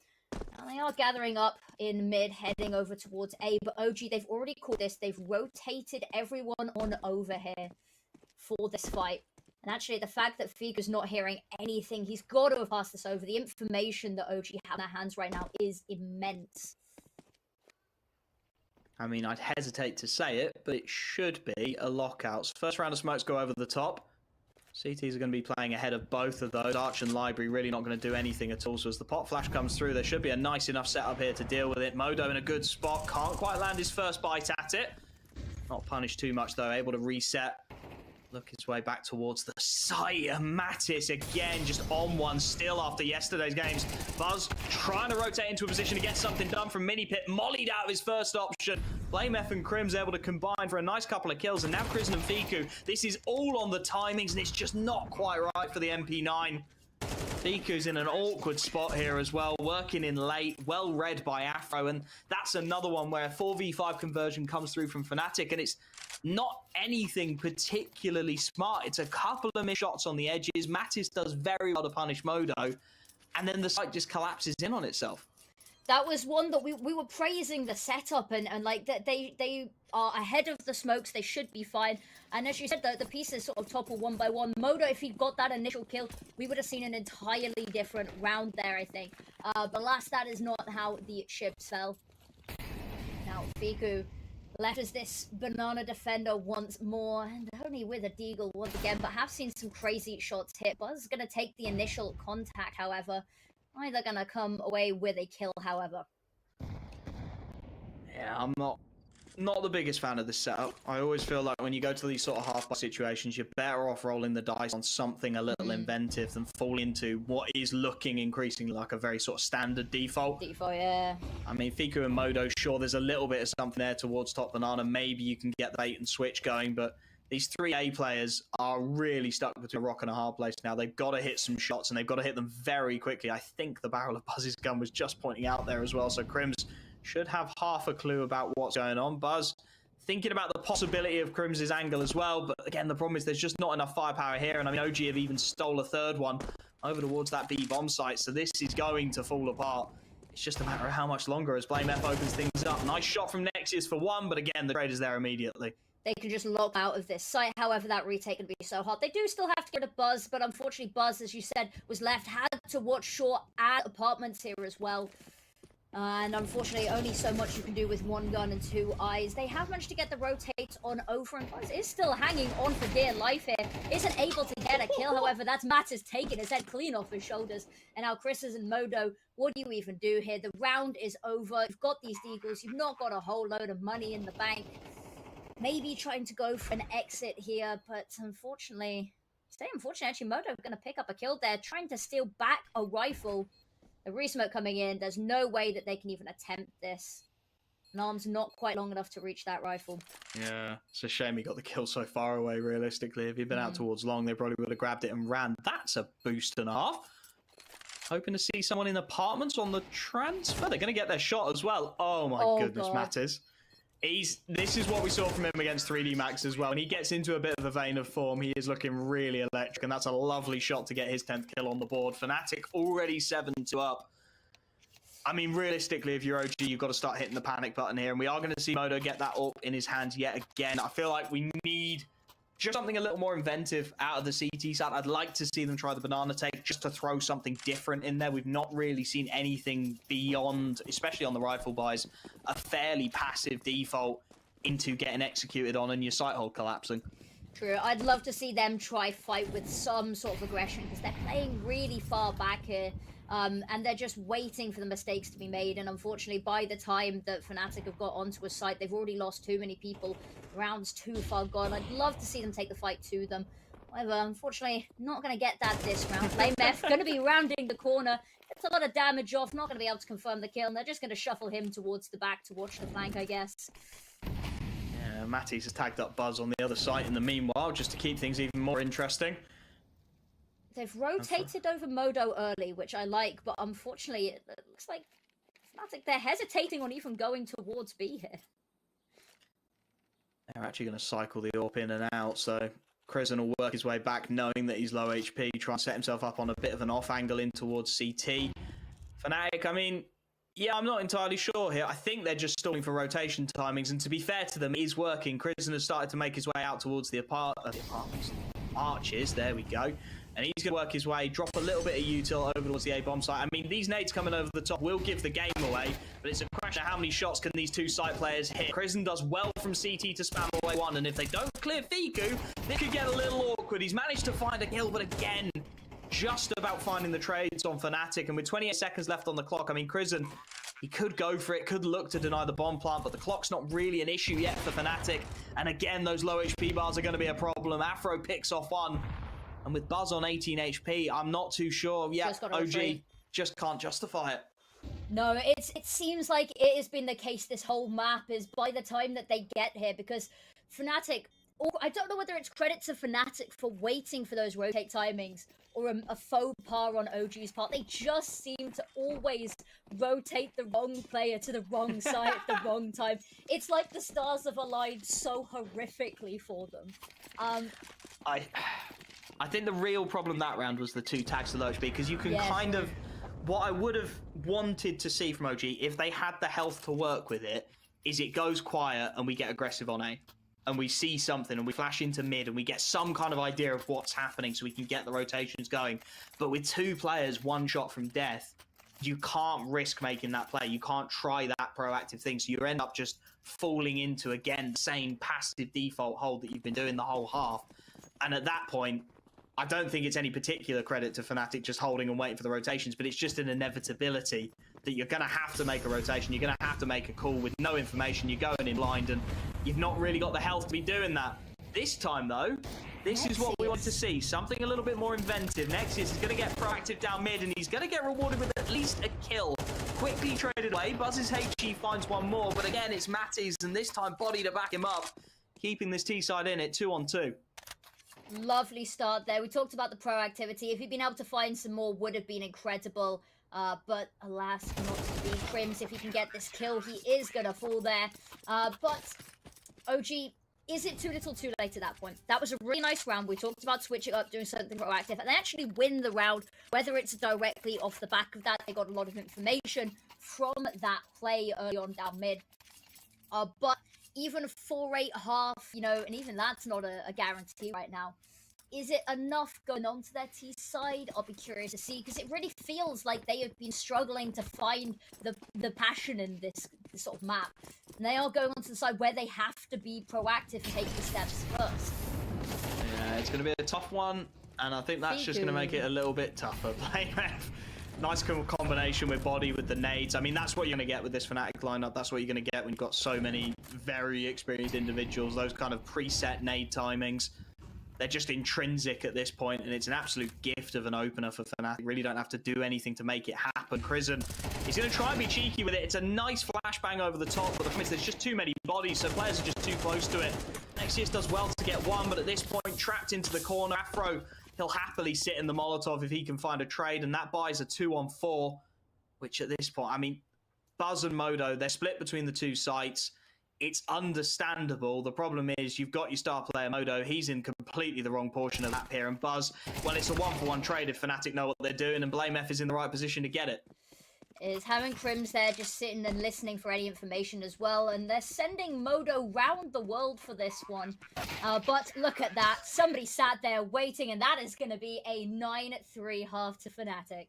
Now they are gathering up in mid, heading over towards A, but OG, they've already called this. They've rotated everyone on over here for this fight. And actually, the fact that Figu's not hearing anything, he's got to have passed this over. The information that OG have in their hands right now is immense. I mean, I'd hesitate to say it, but it should be a lockouts. First round of smokes go over the top. CTs are going to be playing ahead of both of those. Arch and Library really not going to do anything at all. So as the pot flash comes through, there should be a nice enough setup here to deal with it. Modo in a good spot. Can't quite land his first bite at it. Not punished too much, though. Able to reset. Look his way back towards the site. Mattis again, just on one still after yesterday's games. Buzz trying to rotate into a position to get something done from Mini Pit. Mollied out of his first option. Blame F and Crims able to combine for a nice couple of kills. And now Krisen and Fiku. This is all on the timings, and it's just not quite right for the MP9. Fiku's in an awkward spot here as well, working in late, well read by Afro, and that's another one where 4v5 conversion comes through from Fnatic, and it's not anything particularly smart. It's a couple of missed shots on the edges. Mattis does very well to punish Modo, and then the site just collapses in on itself. That was one that we were praising the setup and like that they are ahead of the smokes. They should be fine. And as you said, the pieces sort of topple one by one. Modo, if he'd got that initial kill, we would have seen an entirely different round there, I think. But alas, that is not how the chips fell. Now Fiku left as this banana defender once more, and only with a deagle once again, but have seen some crazy shots hit. Buzz is going to take the initial contact, however. Either going to come away with a kill, however. Yeah, I'm not the biggest fan of this setup. I always feel like when you go to these sort of half-bar situations, you're better off rolling the dice on something a little inventive than fall into what is looking increasingly like a very sort of standard default. Yeah. I mean, Fiku and Modo, sure, there's a little bit of something there towards top banana. Maybe you can get the bait and switch going, but these 3A players are really stuck between a rock and a hard place now. They've got to hit some shots, and they've got to hit them very quickly. I think the barrel of Buzz's gun was just pointing out there as well, so Crims should have half a clue about what's going on. Buzz thinking about the possibility of Crims's angle as well, but again, the problem is there's just not enough firepower here, and I mean, OG have even stole a third one over towards that B bomb site, so this is going to fall apart. It's just a matter of how much longer as Blame F opens things up. Nice shot from Nexius for one, but again, the trade is there immediately. They can just lock out of this site. However, that retake can be so hard. They do still have to get a Buzz, but unfortunately, Buzz, as you said, was left, had to watch short at apartments here as well. And unfortunately, only so much you can do with one gun and two eyes. They have managed to get the rotate on over, and Buzz is still hanging on for dear life here. Isn't able to get a kill, however, that's Mattis taking his head clean off his shoulders. And now Chris and Modo, what do you even do here? The round is over. You've got these deagles. You've not got a whole load of money in the bank. Maybe trying to go for an exit here, but unfortunately, actually, Modo going to pick up a kill there, trying to steal back a rifle. The resmoke coming in, there's no way that they can even attempt this. An arm's not quite long enough to reach that rifle. Yeah, it's a shame he got the kill so far away, realistically. If he'd been out towards long, they probably would have grabbed it and ran. That's a boost and a half. Hoping to see someone in apartments on the transfer. They're going to get their shot as well. Oh my goodness, God. Mattis. This is what we saw from him against 3D Max as well. When he gets into a bit of a vein of form, he is looking really electric, and that's a lovely shot to get his 10th kill on the board. Fnatic already 7-2 up. I mean, realistically, if you're OG, you've got to start hitting the panic button here, and we are going to see Modo get that up in his hands yet again. I feel like we need just something a little more inventive out of the CT side. I'd like to see them try the banana take just to throw something different in there. We've not really seen anything beyond, especially on the rifle buys, a fairly passive default into getting executed on and your sight hold collapsing. True. I'd love to see them try fight with some sort of aggression because they're playing really far back here. And they're just waiting for the mistakes to be made. And unfortunately, by the time that Fnatic have got onto a site, they've already lost too many people. Round's too far gone. I'd love to see them take the fight to them. However, unfortunately, not going to get that this round. Flame F going to be rounding the corner. It's a lot of damage off. Not going to be able to confirm the kill. And they're just going to shuffle him towards the back to watch the flank, I guess. Yeah, Mattis has tagged up Buzz on the other side in the meanwhile, just to keep things even more interesting. They've rotated over Modo early, which I like, but unfortunately, it looks like Fnatic, they're hesitating on even going towards B here. They're actually going to cycle the AWP in and out, so Crizzen will work his way back, knowing that he's low HP, try and set himself up on a bit of an off angle in towards CT. Fnatic, I mean, yeah, I'm not entirely sure here. I think they're just stalling for rotation timings, and to be fair to them, it is working. Crizzen has started to make his way out towards the apartments. Arches, there we go. And he's going to work his way, drop a little bit of util over towards the A-bomb site. I mean, these nades coming over the top will give the game away, but it's a question of how many shots can these two site players hit. Crizzen does well from CT to spam away one, and if they don't clear Fiku, they could get a little awkward. He's managed to find a kill, but again, just about finding the trades on Fnatic, and with 28 seconds left on the clock, I mean, Crizzen, he could go for it, could look to deny the bomb plant, but the clock's not really an issue yet for Fnatic, and again, those low HP bars are going to be a problem. Afro picks off one. And with Buzz on 18 HP, I'm not too sure. Yeah, OG just can't justify it. No, it seems like it has been the case this whole map is by the time that they get here, because Fnatic, I don't know whether it's credit to Fnatic for waiting for those rotate timings or a faux pas on OG's part. They just seem to always rotate the wrong player to the wrong side at the wrong time. It's like the stars have aligned so horrifically for them. I think the real problem that round was the 2 tags to low HP, because you can kind of... What I would have wanted to see from OG, if they had the health to work with it, is it goes quiet and we get aggressive on A. And we see something and we flash into mid and we get some kind of idea of what's happening so we can get the rotations going. But with 2 players, 1 shot from death, you can't risk making that play. You can't try that proactive thing. So you end up just falling into, again, the same passive default hold that you've been doing the whole half. And at that point, I don't think it's any particular credit to Fnatic just holding and waiting for the rotations, but it's just an inevitability that you're going to have to make a rotation. You're going to have to make a call with no information. You're going in blind, and you've not really got the health to be doing that. This time, though, this is what we want to see. Something a little bit more inventive. Nexius is going to get proactive down mid, and he's going to get rewarded with at least a kill. Quickly traded away. Buzz's HG finds one more, but again, it's Matty's, and this time Body to back him up, keeping this T-side in at 2-on-2. Lovely start there. We talked about the proactivity. If he'd been able to find some more, would have been incredible. But alas, not to be. Crims, if he can get this kill, he is going to fall there. But OG, is it too little too late at that point? That was a really nice round. We talked about switching up, doing something proactive, and they actually win the round, whether it's directly off the back of that. They got a lot of information from that play early on down mid. But even 4-8 half, you know, and even that's not a guarantee right now. Is it enough going on to their T side? I'll be curious to see, because it really feels like they have been struggling to find the passion in this sort of map. And they are going on to the side where they have to be proactive and take the steps first. Yeah, it's going to be a tough one, and I think that's just going to make it a little bit tougher. Nice combination with Body, with the nades. I mean, that's what you're going to get with this Fnatic lineup. That's what you're going to get when you've got so many very experienced individuals. Those kind of preset nade timings, they're just intrinsic at this point, and it's an absolute gift of an opener for Fnatic. Really don't have to do anything to make it happen. Prison, he's going to try and be cheeky with it. It's a nice flashbang over the top, but the problem is there's just too many bodies, so players are just too close to it. Nexius does well to get one, but at this point, trapped into the corner. Afro, he'll happily sit in the Molotov if he can find a trade, and that buys a 2-on-4, which at this point, I mean, Buzz and Modo, they're split between the 2 sites. It's understandable. The problem is you've got your star player Modo. He's in completely the wrong portion of that here. And Buzz, well, it's a 1-for-1 trade if Fnatic know what they're doing, and BlameF is in the right position to get it. Is having Crims there just sitting and listening for any information as well. And they're sending Modo round the world for this one. But look at that. Somebody sat there waiting, and that is going to be a 9-3 half to Fnatic.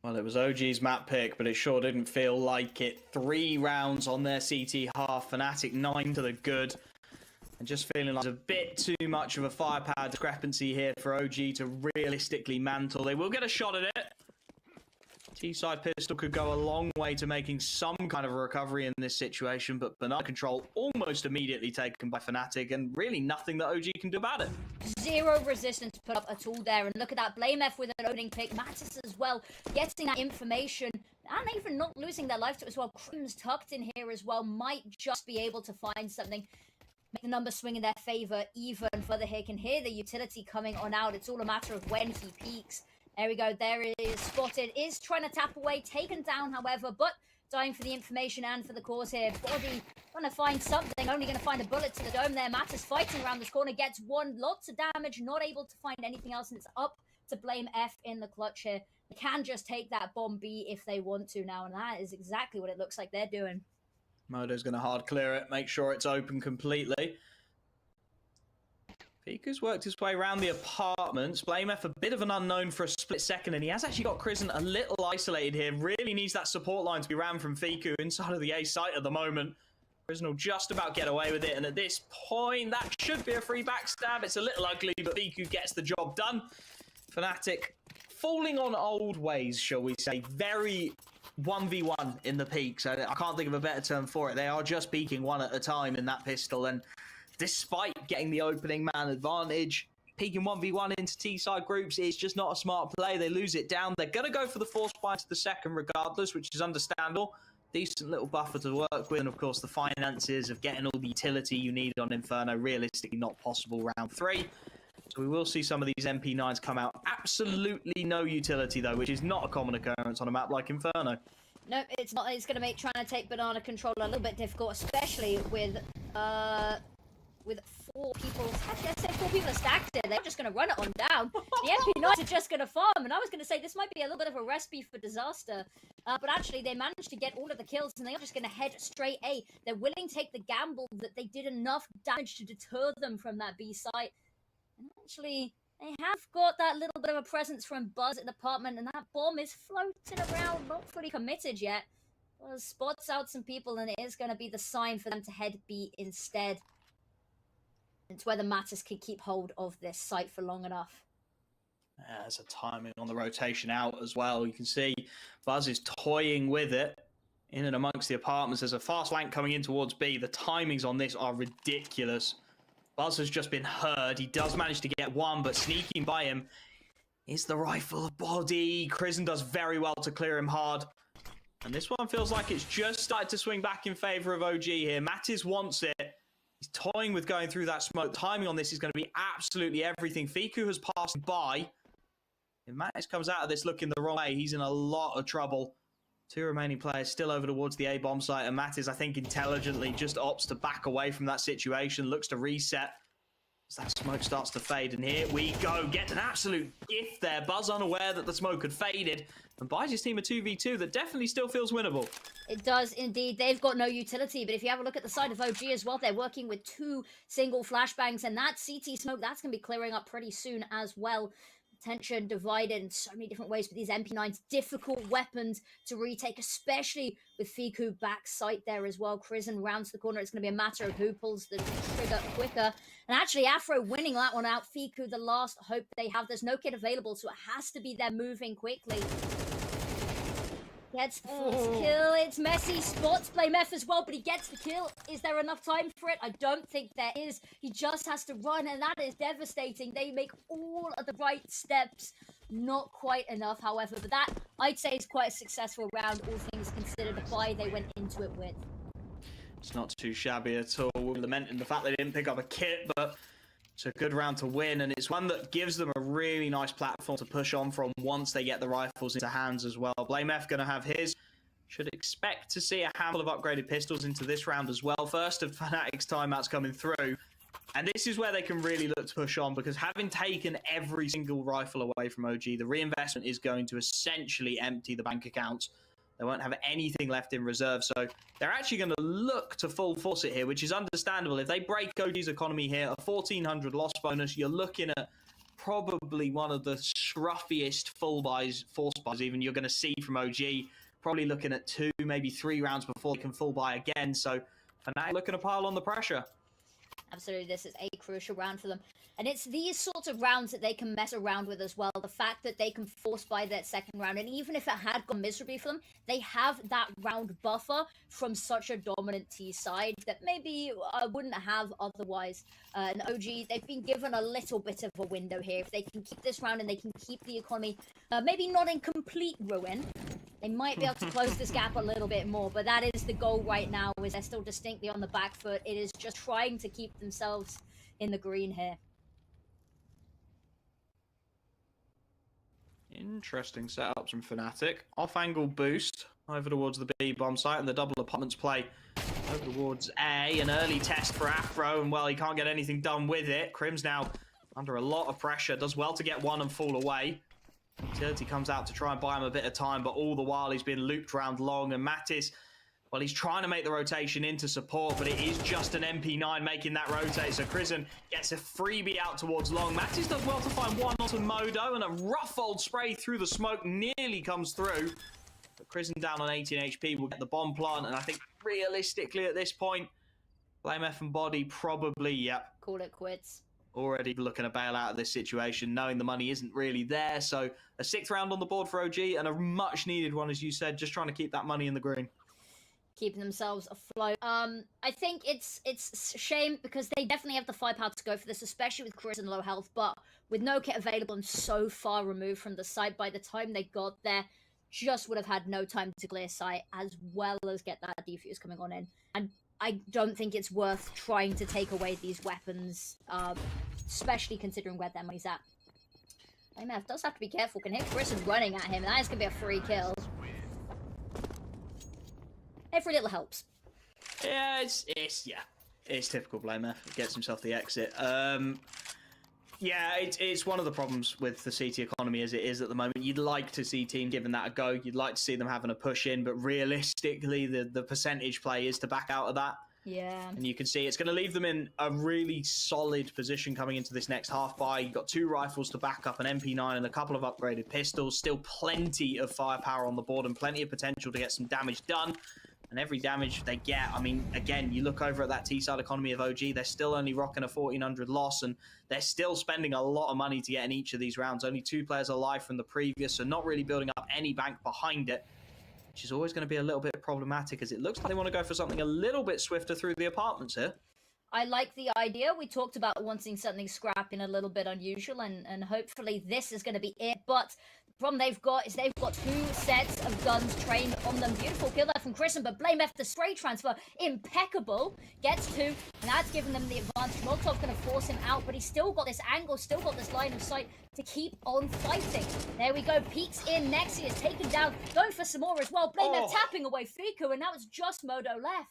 Well, it was OG's map pick, but it sure didn't feel like it. 3 rounds on their CT half. Fnatic 9 to the good. And just feeling like there's a bit too much of a firepower discrepancy here for OG to realistically mantle. They will get a shot at it. T-side pistol could go a long way to making some kind of a recovery in this situation, but banana control almost immediately taken by Fnatic, and really nothing that OG can do about it. Zero resistance put up at all there, and look at that. Blame F with an opening pick. Mattis as well, getting that information, and even not losing their life to it as well. Crim's tucked in here as well, might just be able to find something. Make the numbers swing in their favor even further here. Can hear the utility coming on out. It's all a matter of when he peaks. There we go. There it is. Spotted. Is trying to tap away. Taken down, however, but dying for the information and for the cause here. Body trying to find something. Only going to find a bullet to the dome there. Mattis fighting around this corner. Gets one. Lots of damage. Not able to find anything else. And it's up to Blame F in the clutch here. They can just take that bomb B if they want to now. And that is exactly what it looks like they're doing. Modo's going to hard clear it. Make sure it's open completely. Piku's worked his way around the apartments. Blame F a bit of an unknown for a split second, and he has actually got Crisant a little isolated here. Really needs that support line to be ran from Fiku inside of the A site at the moment. Crisant will just about get away with it, and at this point, that should be a free backstab. It's a little ugly, but Fiku gets the job done. Fnatic falling on old ways, shall we say. Very 1v1 in the peak, so I can't think of a better term for it. They are just peaking one at a time in that pistol, and despite getting the opening man advantage, peeking 1v1 into T-side groups is just not a smart play. They lose it down. They're going to go for the force buy to the second regardless, which is understandable. Decent little buffer to work with. And of course, the finances of getting all the utility you need on Inferno, realistically not possible round 3. So we will see some of these MP9s come out. Absolutely no utility though, which is not a common occurrence on a map like Inferno. No, it's not. It's going to make trying to take banana control a little bit difficult, especially with 4 people. Actually, I'd say 4 people are stacked here. They're just going to run it on down. The MP9s are just going to farm, and I was going to say this might be a little bit of a recipe for disaster. But actually, they managed to get all of the kills, and they are just going to head straight A. They're willing to take the gamble that they did enough damage to deter them from that B site. And actually, they have got that little bit of a presence from Buzz at the apartment, and that bomb is floating around, not fully committed yet. Buzz spots out some people, and it is going to be the sign for them to head B instead. It's whether Mattis can keep hold of this site for long enough. There's a timing on the rotation out as well. You can see Buzz is toying with it in and amongst the apartments. There's a fast flank coming in towards B. The timings on this are ridiculous. Buzz has just been heard. He does manage to get one, but sneaking by him is the rifle body. Crisant does very well to clear him hard. And this one feels like it's just started to swing back in favor of OG here. Mattis wants it. He's toying with going through that smoke. Timing on this is going to be absolutely everything. Fiku has passed by. If Mattis comes out of this looking the wrong way, he's in a lot of trouble. 2 remaining players still over towards the A bomb site, and Mattis, I think, intelligently just opts to back away from that situation, looks to reset as that smoke starts to fade. And here we go. Get an absolute gift there. Buzz unaware that the smoke had faded, and buys his team a 2v2 that definitely still feels winnable. It does indeed. They've got no utility, but if you have a look at the side of OG as well, they're working with 2 single flashbangs, and that CT smoke, that's going to be clearing up pretty soon as well. Attention divided in so many different ways with these MP9s. Difficult weapons to retake, especially with Fiku back sight there as well. Crisant rounds the corner. It's going to be a matter of who pulls the trigger quicker. And actually, Afro winning that one out. Fiku, the last hope they have. There's no kit available, so it has to be them moving quickly. Gets the first kill. It's messy. Spots Blame F as well, but he gets the kill. Is there enough time for it? I don't think there is. He just has to run, and that is devastating. They make all of the right steps. Not quite enough, however, but that, I'd say, is quite a successful round, all things considered, the buy they went into it with. It's not too shabby at all. We're lamenting the fact they didn't pick up a kit, but it's a good round to win, and it's one that gives them a really nice platform to push on from once they get the rifles into hands as well. Blame F going to have his. Should expect to see a handful of upgraded pistols into this round as well. First of Fnatic's timeouts coming through. And this is where they can really look to push on, because having taken every single rifle away from OG, the reinvestment is going to essentially empty the bank accounts. They won't have anything left in reserve, so they're actually going to look to full force it here, which is understandable. If they break OG's economy here, a 1,400 loss bonus, you're looking at probably one of the scruffiest force buys even you're going to see from OG. Probably looking at 2, maybe 3 rounds before they can full buy again. So Fnatic looking to pile on the pressure. Absolutely, this is a crucial round for them. And it's these sorts of rounds that they can mess around with as well. The fact that they can force buy that second round, and even if it had gone miserably for them, they have that round buffer from such a dominant T side that maybe wouldn't have otherwise. And OG, they've been given a little bit of a window here. If they can keep this round and they can keep the economy maybe not in complete ruin, they might be able to close this gap a little bit more, but that is the goal right now, is they're still distinctly on the back foot. It is just trying to keep themselves in the green here. Interesting setups from Fnatic. Off-angle boost over towards the B bomb site, and the double apartments play over towards A. An early test for Afro, and well, he can't get anything done with it. Crim's now under a lot of pressure. Does well to get one and fall away. Utility comes out to try and buy him a bit of time, but all the while he's been looped round long, and Mattis, well, he's trying to make the rotation into support, but it is just an MP9 making that rotate, so Crimson gets a freebie out towards long. Mattis does well to find one onto Modo, and a rough old spray through the smoke nearly comes through. But Crimson down on 18 HP will get the bomb plant, and I think realistically at this point, Blame F and Body probably, yep. Call it quits. Already looking to bail out of this situation, knowing the money isn't really there. So a 6th round on the board for OG, and a much needed one, as you said, just trying to keep that money in the green. Keeping themselves afloat. I think it's a shame because they definitely have the firepower to go for this, especially with Chris and low health, but with no kit available and so far removed from the site, by the time they got there, just would have had no time to clear sight as well as get that defuse coming on in. And I don't think it's worth trying to take away these weapons, especially considering where their money's at. MF does have to be careful, can hit Chris and running at him, and that is going to be a free kill. Every little helps. Yeah, it's typical Blame F. Gets himself the exit. Yeah, it's one of the problems with the CT economy as it is at the moment. You'd like to see team giving that a go. You'd like to see them having a push in, but realistically, the percentage play is to back out of that. Yeah. And you can see it's going to leave them in a really solid position coming into this next half buy. You've got 2 rifles to back up, an MP9 and a couple of upgraded pistols. Still plenty of firepower on the board and plenty of potential to get some damage done. And every damage they get, I mean, again, you look over at that T-side economy of OG, they're still only rocking a 1,400 loss, and they're still spending a lot of money to get in each of these rounds. Only 2 players alive from the previous, so not really building up any bank behind it, which is always going to be a little bit problematic, as it looks like they want to go for something a little bit swifter through the apartments here. I like the idea. We talked about wanting something scrappy and a little bit unusual, and hopefully this is going to be it. But the problem they've got is they've got 2 sets of guns trained on them. Beautiful kill there from Christian, but Blame F, the spray transfer, impeccable. Gets 2, and that's given them the advantage. Molotov's going to force him out, but he's still got this angle, still got this line of sight to keep on fighting. There we go. Peeks in. Nexi is taken down. Going for some more as well. Blame F tapping away Fiku, and now it's just Modo left.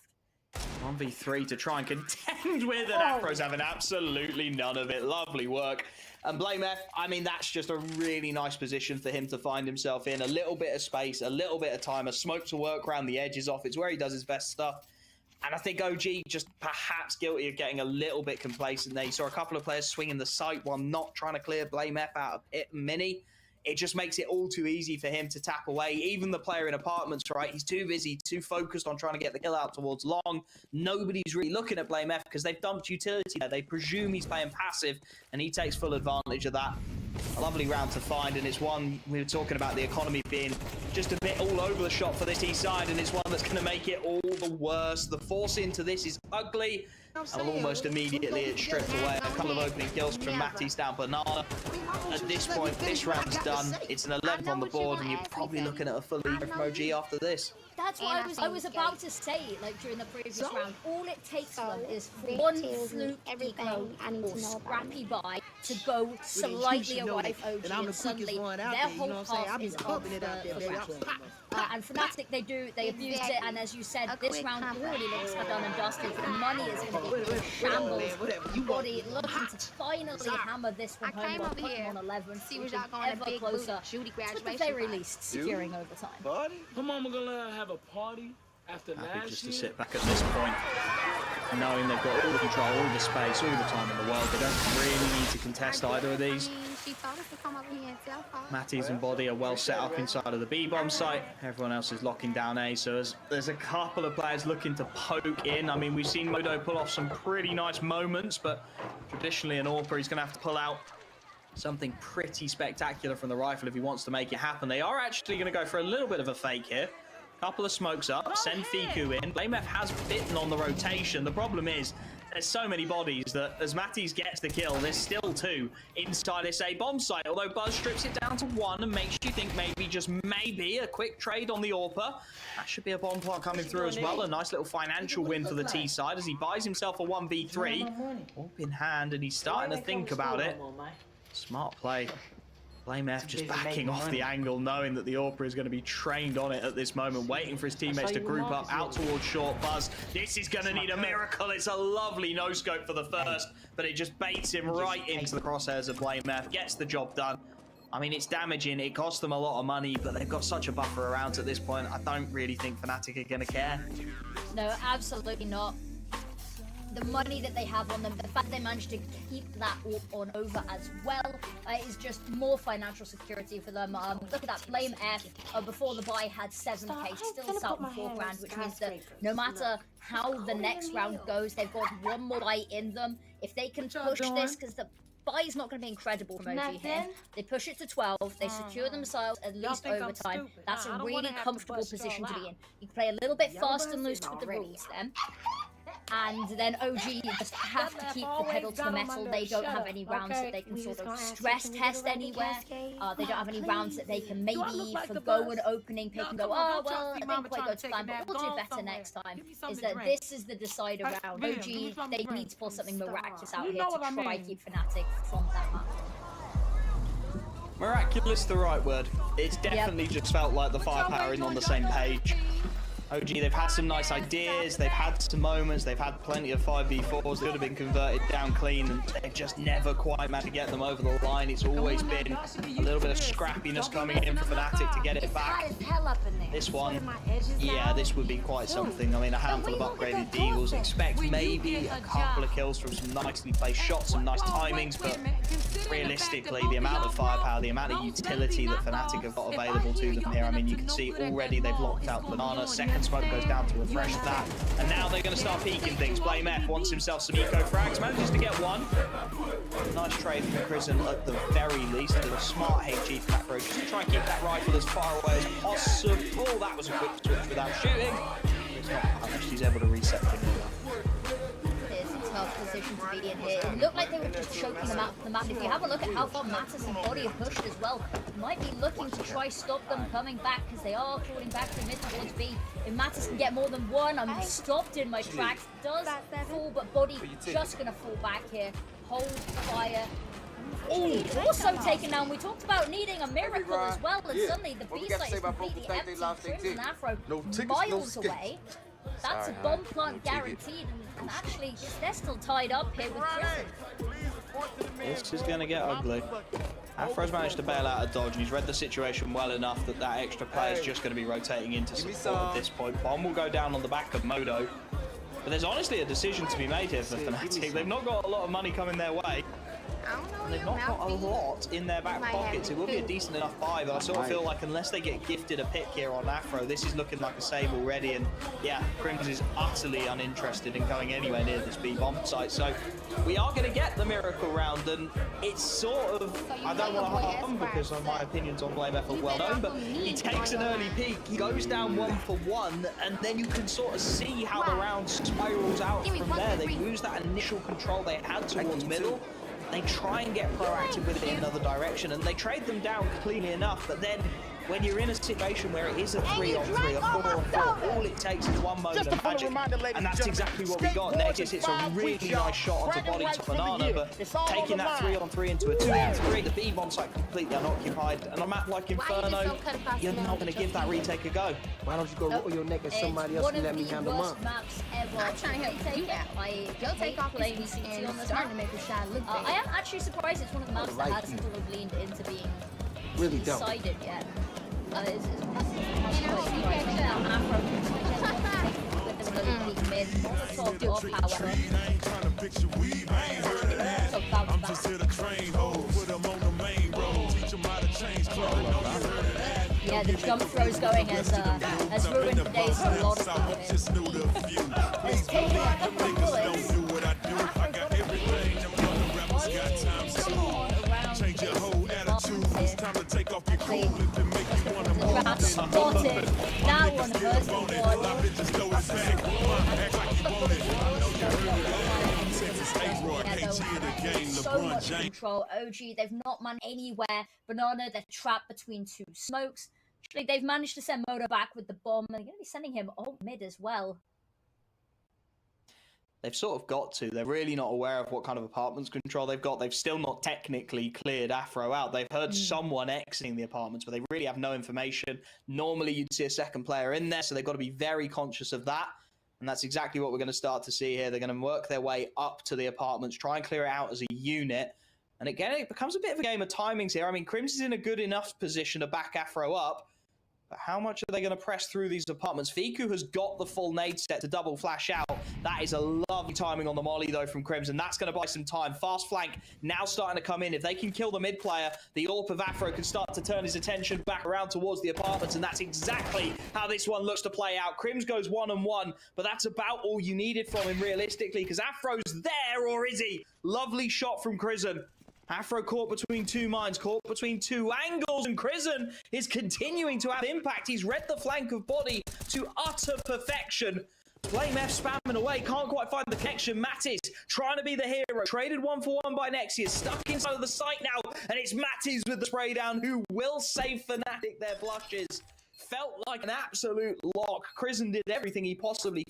1v3 to try and contend with, and Afro's having absolutely none of it. Lovely work. And Blame F, I mean, that's just a really nice position for him to find himself in. A little bit of space, a little bit of time, a smoke to work around the edges off. It's where he does his best stuff. And I think OG just perhaps guilty of getting a little bit complacent there. You saw a couple of players swinging the site while not trying to clear Blame F out of Pit and Mini. It just makes it all too easy for him to tap away. Even the player in apartments, right? He's too busy, too focused on trying to get the kill out towards long. Nobody's really looking at Blame F because they've dumped utility there. They presume he's playing passive, and he takes full advantage of that. A lovely round to find, and it's one we were talking about the economy being just a bit all over the shop for this East side, and it's one that's going to make it all the worse. The force into this is ugly. And almost immediately it's stripped away. A couple of opening kills from Mattis down Banana. At this point, this round's done. It's an 11th on the board, and you're probably looking at a full lead from OG after this. That's what I was about to say, like, during the previous round. All it takes them is one fluke eco or scrappy buy to go slightly away from OG, and suddenly their whole half is up for grabs. And Fnatic, they abused it, and as you said, this round already looks done and dusted. The money is going to be in shambles. Body looking to finally hammer this one home while putting on 11, ever closer to, at the very least, securing overtime. Her mama gonna let her have a party? Happy just to sit back at this point, knowing they've got all the control, all the space, all the time in the world. They don't really need to contest either of these. Matties and Body are well set up inside of the B-bomb site. Everyone else is locking down A, so there's a couple of players looking to poke in. I mean, we've seen Modo pull off some pretty nice moments, but traditionally in AWPA, he's going to have to pull out something pretty spectacular from the rifle if he wants to make it happen. They are actually going to go for a little bit of a fake here. Couple of smokes up, send Fiku in. BlameF has bitten on the rotation. The problem is there's so many bodies that as Matties gets the kill, there's still 2 inside this A bomb site. Although Buzz strips it down to 1 and makes you think maybe, just maybe, a quick trade on the AWPer. That should be a bomb plot coming through as well. A nice little financial win for the T side as he buys himself a 1v3. AWP in hand, and he's starting to think about it. Smart play. BlameF just backing off the angle, knowing that the AWPer is going to be trained on it at this moment, waiting for his teammates to group up out towards short. Buzz, this is going to need a miracle. It's a lovely no-scope for the first, but it just baits him right into the crosshairs of BlameF, gets the job done. I mean, it's damaging. It costs them a lot of money, but they've got such a buffer around at this point. I don't really think Fnatic are going to care. No, absolutely not. The money that they have on them, the fact they managed to keep that on over as well, is just more financial security for them. Look at that, BlameF before the buy had 7k, still south of 4 grand, which means that no matter how the next round goes, they've got one more buy in them. If they can push this, because the buy is not going to be incredible from OG here. They push it to 12, they secure themselves at least overtime. That's a really comfortable position to be in. You can play a little bit fast and loose with the rules then. And then OG just have to keep the pedal to the metal. They don't have any rounds that they can sort of stress test anywhere. They don't have any rounds that they can maybe forgo an opening pick and go, oh, well, I didn't quite go to plan, but we'll do better next time. Is that this is the decider round. OG, they need to pull something miraculous out here to try keep Fnatic from that map. Miraculous, the right word. It's definitely just felt like the firepower is on the same page. OG, they've had some nice ideas, they've had some moments, they've had plenty of 5v4s that could have been converted down clean, and they've just never quite managed to get them over the line. It's always been a little bit of scrappiness coming in for Fnatic to get it back. This one, yeah, this would be quite something. I mean, a handful of upgraded deagles. Expect maybe a couple of kills from some nicely placed shots, some nice timings, but realistically, the amount of firepower, the amount of utility that Fnatic have got available to them here, I mean, you can see already they've locked out Banana. Second smoke goes down to refresh that, and now they're going to start peeking things. BlameF wants himself some eco frags, manages to get one. Nice trade from Prison at the very least. A smart HG from that just to try and keep that rifle as far away as possible. That was a quick switch without shooting. It's not punished. He's able to reset things. Tough position to be in here. It looked like they were just choking them out of the map. If you have a look at how far Mattis and Body have pushed as well, might be looking to try stop them coming back, because they are falling back to mid towards B. If Mattis can get more than one, I'm stopped in my tracks. Does fall, but Body just going to fall back here. Hold fire. Oh, also taken down. We talked about needing a miracle as well, and suddenly the B site is completely empty. Crimson Afro miles away. That's a bomb plant guaranteed, and actually, they're still tied up here with Prison. This is going to get ugly. Afro's managed to bail out a dodge, and he's read the situation well enough that that extra player is just going to be rotating into support at this point. Bomb will go down on the back of Modo. But there's honestly a decision to be made here for Fnatic. They've not got a lot of money coming their way. And they've not got a lot in their back pockets. It will be a decent enough buy, but I sort of feel like unless they get gifted a pick here on Afro, this is looking like a save already. And yeah, Crimson is utterly uninterested in going anywhere near this B-bomb site. So we are going to get the miracle round, and it's sort of, I don't want to harm because my opinions on BlameF are well known, but he takes an early peek, he goes down 1 for 1, and then you can sort of see how the round spirals out from there. They lose that initial control they had towards middle. They try and get proactive with it in another direction, and they trade them down cleanly enough, but then when you're in a situation where it is a 3-on-3, a 4-on-4, all it takes is one moment of magic, and that's exactly what we got. Nexus hits a really nice shot onto Body to Banana, but taking that 3-on-3 into a 2-on-3, the B-bomb site completely unoccupied, and on a map like Inferno, you're not going to give that retake a go. Why don't you go roll your neck at somebody else and let me handle mine? I'm trying to help you out. You'll take off playing CT on this map to make a shot look big. I am actually surprised it's one of the maps that hasn't sort of leaned into being really decided yet. Molotov off, however. I'm just here to train hoes, put them on the main road, teach them how to change clothes. Yeah, the jump throw's going has ruined the days of a lot of people. Just knew the view. Let's take it back up the Niggas don't do what I do. I got everything. Them other rappers got time to change your whole attitude. It's time to take off your cool if it make you wanna move. Trap spotted. Now on first and Bitches throw it back. Act like you want it. I know you heard it. Texas A-Roy, KG of the game, so LeBron much James. control. OG, they've not man anywhere. Banana, they're trapped between two smokes. Actually, they've managed to send Moto back with the bomb, and they're going to be sending him ult mid as well. They've sort of got to. They're really not aware of what kind of apartments control they've got. They've still not technically cleared Afro out. They've heard someone exiting the apartments, but they really have no information. Normally, you'd see a second player in there, so they've got to be very conscious of that. And that's exactly what we're going to start to see here. They're going to work their way up to the apartments, try and clear it out as a unit. And again, it becomes a bit of a game of timings here. I mean, Crimson's in a good enough position to back Afro up. But how much are they going to press through these apartments? Fiku has got the full nade set to double flash out. That is a lovely timing on the molly, though, from Crimson. That's going to buy some time. Fast flank now starting to come in. If they can kill the mid player, the AWP of Afro can start to turn his attention back around towards the apartments, and that's exactly how this one looks to play out. Crims goes 1-on-1, but that's about all you needed from him, realistically, because Afro's there, or is he? Lovely shot from Crimson. Afro caught between two minds, caught between two angles, and Crimson is continuing to have impact. He's read the flank of body to utter perfection. Flame F spamming away, can't quite find the connection. Mattis trying to be the hero, traded 1-for-1 by Nexius, stuck inside of the site now, and it's Mattis with the spray down who will save Fnatic their blushes. Felt like an absolute lock. Crimson did everything he possibly